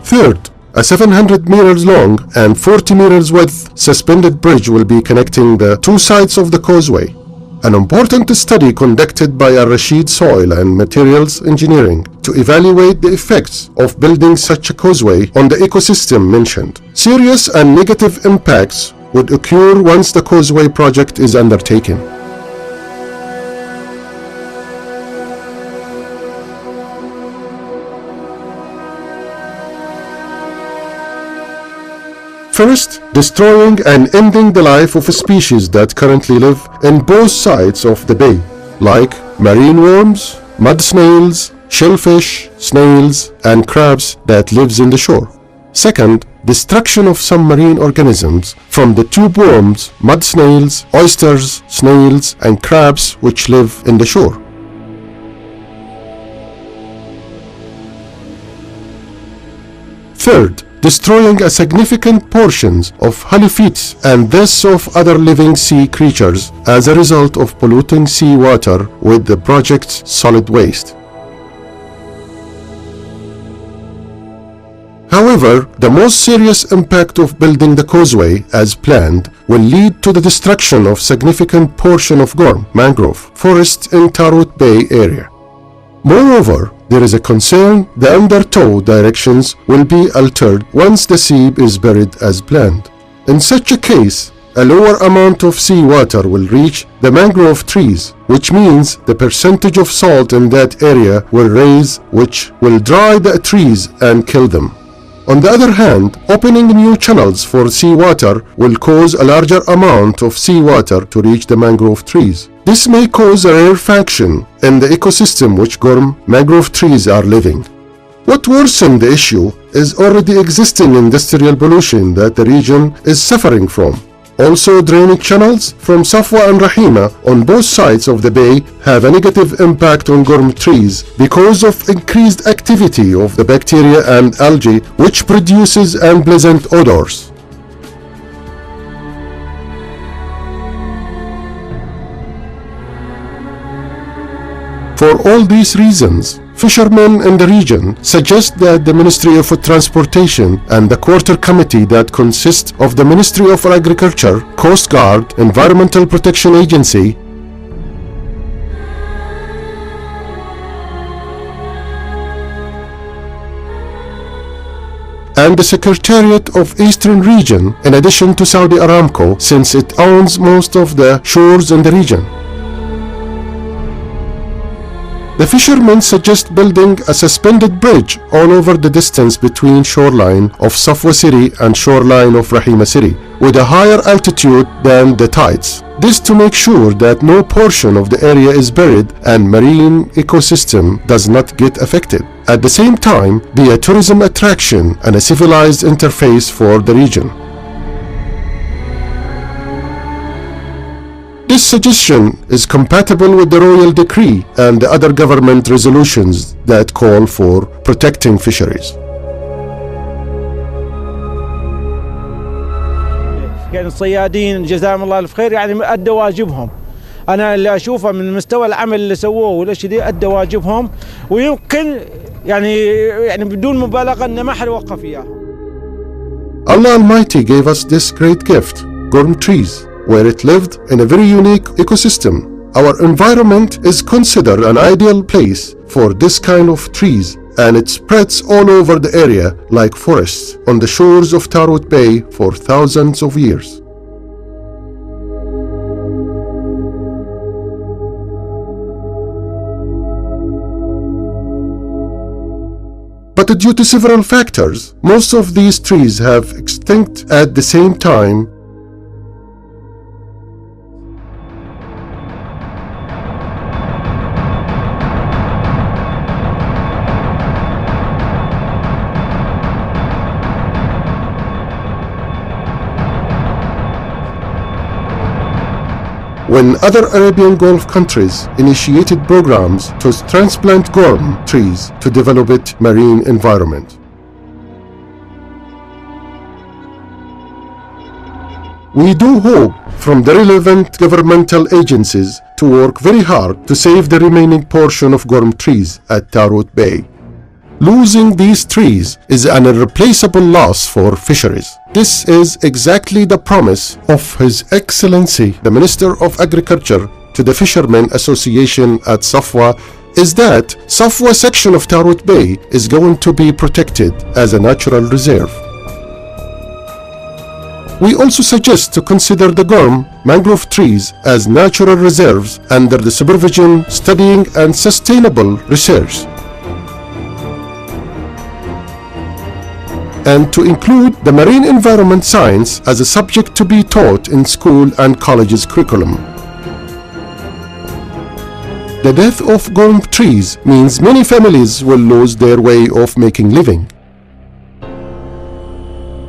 Third, a 700 meters long and 40 meters width suspended bridge will be connecting the two sides of the causeway. An important study conducted by Al-Rashid Soil and Materials Engineering to evaluate the effects of building such a causeway on the ecosystem mentioned. Serious and negative impacts would occur once the causeway project is undertaken. First, destroying and ending the life of species that currently live in both sides of the bay, like marine worms, mud snails, shellfish, snails, and crabs that lives in the shore. Second, destruction of some marine organisms from the tube worms, mud snails, oysters, snails, and crabs which live in the shore. Third, destroying a significant portions of halophytes and thus of other living sea creatures as a result of polluting seawater with the project's solid waste. However, the most serious impact of building the causeway as planned will lead to the destruction of significant portion of Gorm mangrove forest in Tarout Bay area. Moreover, there is a concern the undertow directions will be altered once the seep is buried as planned. In such a case, a lower amount of seawater will reach the mangrove trees, which means the percentage of salt in that area will rise, which will dry the trees and kill them. On the other hand, opening new channels for seawater will cause a larger amount of seawater to reach the mangrove trees. This may cause a rarefaction in the ecosystem which Gorm mangrove trees are living. What worsens the issue is already existing industrial pollution that the region is suffering from. Also, drainage channels from Safwa and Rahima on both sides of the bay have a negative impact on Gorm trees because of increased activity of the bacteria and algae which produces unpleasant odors. For all these reasons, fishermen in the region suggest that the Ministry of Transportation and the Quarter Committee that consists of the Ministry of Agriculture, Coast Guard, Environmental Protection Agency, and the Secretariat of Eastern Region, in addition to Saudi Aramco, since it owns most of the shores in the region. The fishermen suggest building a suspended bridge all over the distance between shoreline of Safwa City and shoreline of Rahima City, with a higher altitude than the tides. This to make sure that no portion of the area is buried and marine ecosystem does not get affected. At the same time, be a tourism attraction and a civilized interface for the region. This suggestion is compatible with the royal decree and the other government resolutions that call for protecting fisheries. يعني الصيادين جزاهم الله الخير يعني أدوا واجبهم. أنا اللي أشوفه من مستوى العمل اللي سووه والأشياء دي أدوا واجبهم ويمكن يعني بدون مبالغة إن ما حد وقف إياهم. Allah Almighty gave us this great gift, Gorm trees, where it lived in a very unique ecosystem. Our environment is considered an ideal place for this kind of trees, and it spreads all over the area like forests on the shores of Tarout Bay for thousands of years. But due to several factors, most of these trees have extinct at the same time. When other Arabian Gulf countries initiated programs to transplant Gorm trees to develop its marine environment. We do hope from the relevant governmental agencies to work very hard to save the remaining portion of Gorm trees at Tarout Bay. Losing these trees is an irreplaceable loss for fisheries. This is exactly the promise of His Excellency, the Minister of Agriculture, to the Fishermen Association at Safwa, is that Safwa section of Tarout Bay is going to be protected as a natural reserve. We also suggest to consider the Gorm mangrove trees as natural reserves under the supervision, studying and sustainable research, and to include the marine environment science as a subject to be taught in school and colleges curriculum. The death of Gorm trees means many families will lose their way of making living.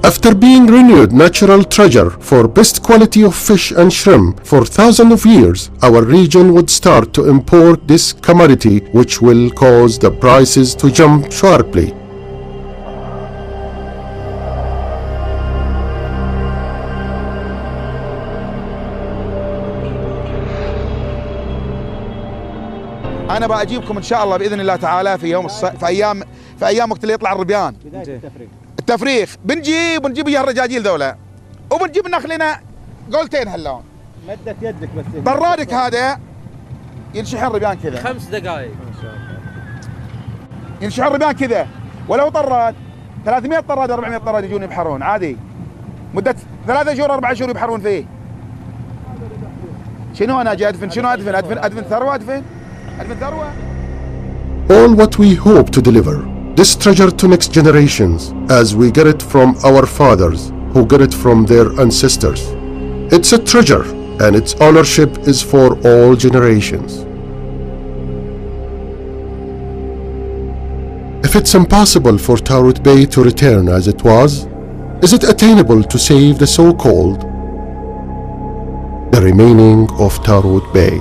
After being renewed natural treasure for best quality of fish and shrimp for thousands of years, our region would start to import this commodity, which will cause the prices to jump sharply. أنا بأجيبكم إن شاء الله بإذن الله تعالى في يوم في أيام وقت اللي يطلع الربيان. التفريخ بنجيب ويا الرجاجيل ذولا، وبنجيب نخلنا قولتين هاللون. مدت يدك بس. برادك هذا ينشح الربيان كذا. 5 دقائق. ينشح الربيان كذا، ولو طراد 300 طراد 400 طراد يجون يبحرون عادي. مدة 3 شهور 4 شهور يبحرون فيه. شنو أنا جاي أدفن؟ شنو أدفن ثروة أدفن ثروة. All what we hope to deliver this treasure to next generations as we get it from our fathers who get it from their ancestors. It's a treasure and its ownership is for all generations. If it's impossible for Tarout Bay to return as it was, is it attainable to save the so-called the remaining of Tarout Bay?